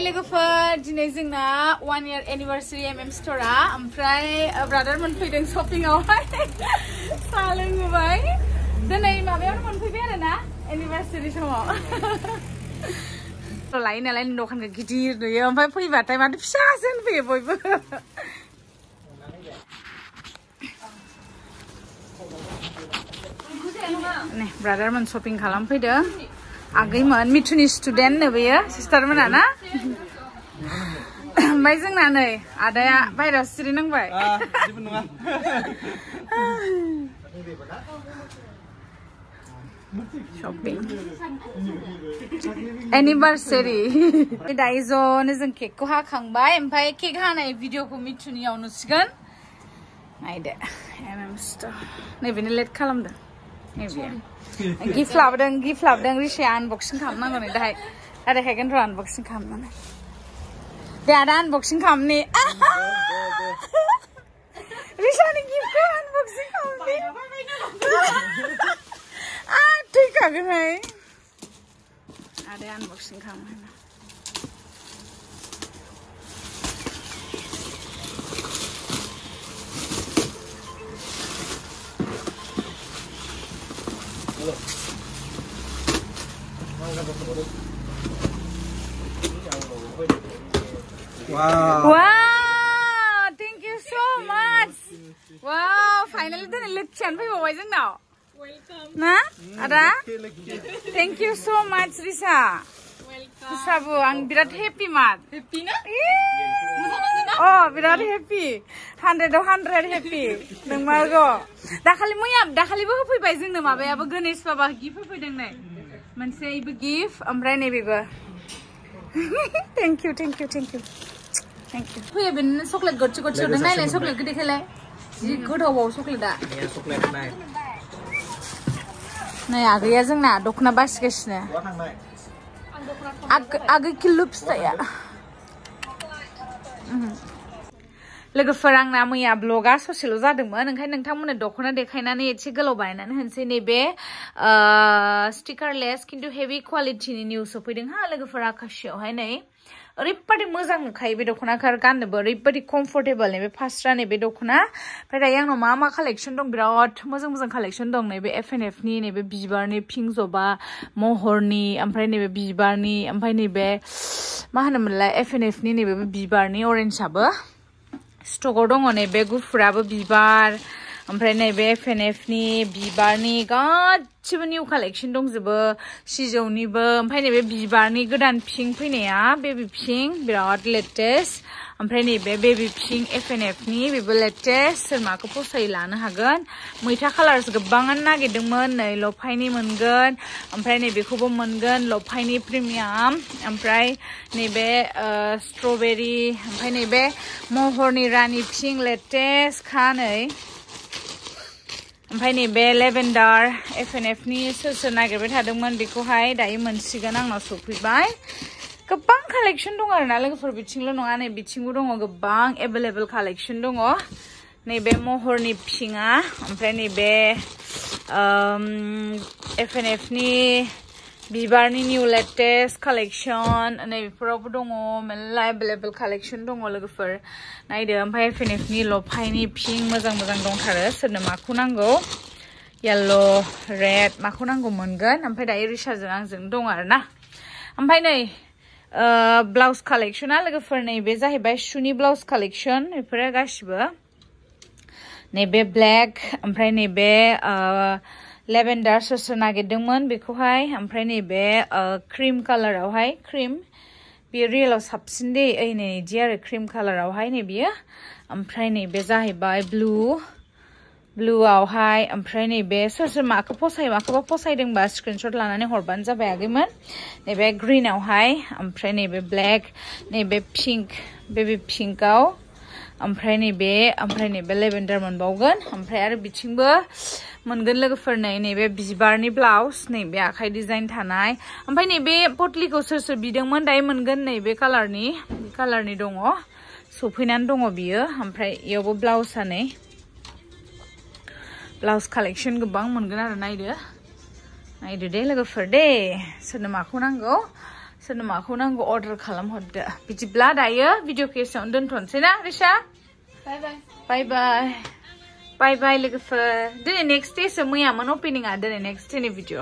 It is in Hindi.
लोगोफोर दिनै जोंना 1 year anniversary MMSTORE ओमफ्राय ब्रादार मोनफैदों शपिंआवहाय साहा लोंबाय दिनै माबायावनो मोनफैबाय आरो ना एनिभार्सारि समाव लायो नालाय दखानखौ गिदिर नुयो ओमफ्राय फैबाथाय माथो फिसासो होनफैयो बयबो नै ब्रादार मोन शपिं खालामफैदों आगैमोन मिथुनि स्टुडेन्ट नो बेयो सिस्टार मोना ना ओमफ्राय जोंना नै आदाया बायरायाव जिरायनांबाय जेबो नङा शपिं एनिभार्सारि दायो ज'नो जों केकखौ हाखांबाय ओमफ्राय केक हानाय भिडिअखौ मिथुनियाव नुसिगोन नायदो MMSTORE नैबेनो लेट खालामदों नैबे गिफ्ट लाबोदों रिशाया आनबक्सिं खालामनांगौ नै दाहाय देखायगोन र' आनबक्सिं खालामनानै दे आदा आनबक्सिं खालामनि रिशानि गिफ्टखौ आनबक्सिं खालामनि थैखागोनहाय आदाया आनबक्सिं खालामो Wow! Thank you so much. Wow! Finally, then look, Chan, we were waiting now. Welcome. Na? Ada? Thank you so much, Risa. Welcome. Sabu, ang birat happy mat. Happy na? Oh, birat happy. 100 happy. Nang margo. Dakhali mo yam. Dakhali mo happy ba ising na mabaya ba Ganesh Baba gift happy dang na. Manse ibu gift. Amray na biba. Thank you. Huya bin chocolate gotchi dang na le chocolate gede khelai. Ji godaw baw chocolate da. Ya chocolate nai. Nay agaya जोंना दखना बासिगासिनो आगै किलु फिथाया लोगोफोर आंना मैया ब्लगा ससेल' जादोंमोन ओंखायनो नोंथांमोननो दखना देखायनानै एसे गोलाव बानायनानै होनसै नैबे स्टिकारलेस खिन्थु हेभि क्वालिटिनि निउस सफैदों हा लोगोफोर आकाशियावहाय नै ओरैबादि मोजां नुखायो बे दखनाखौ गाननोबो ओरैबादि कम्फर्टेबल नैबे फास्रा नैबे दखना ओमफ्राय दायो आंनाव मा कालेक्सन दं बिराद मोजां कालेक्सन दं नैबे FNF नि नैबे बिबारनि पिंक जबा महरनि ओमफ्राय नैबे बिबारनि ओमफ्राय नैबे मा होनोमोनलाय FNF नि नैबे बिबारनि अरेन्जआबो स्टकआव दङ नैबे गुफुराबो बिबार ओमफ्राय नैबे FNF नि बिबारनि गासिबो निउ कालेक्सन दंजोबो सिजौनिबो ओमफ्राय नैबे बिबारनि गोदान पिंक फैनाया बेबी पिंक बिराद लेटेस्ट ओमफ्राय नैबे बेबी पिंक FNF नि बेबो लेटेस्ट सोर माखौ फसायो लानो हागोन मैथा कालार्स गोबाङानो नागिरदोंमोन नै लफायनि मोनगोन ओमफ्राय नैबेखौबो मोनगोन लफायनि प्रिमियाम ओमफ्राय नैबे स्ट्रबेरी ओमफ्राय नैबे महरनि रानि पिंक लेटेस्ट खा नै ओमफ्राय नैबे लेभेन्डार FNF नि सोर नागिरबाय थादोंमोन बेखौहाय दायो मोनसिगोन आंनाव सफैबाय गोबां कालेक्सन दं आरोना लोगोफोर बिथिंल' नङा नै बिथिंबो दङ गोबां एभेलेबल कालेक्सन दङ नैबे महरनि पिंकआ ओमफ्राय नैबे FNF नि बिबारनि निउ लेटेस्ट कालेक्सन नैबेफोरावबो दङ मेल्ला एभेलेबल कालेक्सन दङ लोगोफोर नायदो ओमफ्राय FNF नि लफायनि पिंक मोजां दंथारो सोरनो माखौ नांगौ येल्ल' रेड माखौ नांगौ मोनगोन ओमफ्राय दायो रिशाजों आंजों दं आरोना ओमफ्राय नै ब्लाउज कालेक्सना लोगोफोर नैबे जाहैबाय शुनि ब्लाउज कालेक्सन बेफोरो गासिबो नैबे ब्लेक ओमफ्राय नैबे लेभेन्डार सोर नागिरदोंमोन बेखौहाय ओमफ्राय नैबे क्रिम कालारावहाय क्रिम बेयो रियेलाव साबसिन दे नै इदि आरो क्रिम कालारावहाय नै बियो ओमफ्राय नैबे जाहैबाय ब्लुआवहाय ओमफ्राय नैबे सोर माखौ फसायो माखौबा फसायदोंबा स्क्रिनशट लानानै हरबानो जाबाय आगैमोन नैबे ग्रीनआवहाय ओमफ्राय नैबे ब्लेक नैबे पिंक बेबी पिंकआव ओमफ्राय नैबे लेभेन्डार मोनबावगोन ओमफ्राय आरो बिथिंबो मोनगोन लोगोफोर नैबे बिबारनि ब्लाउज नैबे आखाइ डिजाइन थानाय ओमफ्राय नैबे पटलिखौ सोर बिदोंमोन दायो मोनगोन नैबे कालारनि दङ सफैनानै दङ बियो ओमफ्राय इयावबो ब्लाउजआ नै ब्लाउज कालेक्सन गोबां मोनगोन आरो नायदो दे लोगोफोर दे सोरनो माखौ नांगौ सोरनो माखौ नांगौ अर्डार खालामहरदो बिदिब्ला दायो भिडिअखौ एसेयावनो दोनथ'नोसै ना रिसा बाय बाय लोगोफोर दिनै नेक्स्ट डेसो मैयामोन अपेनिंआ दिनै नेक्स्ट डेनि भिडिअ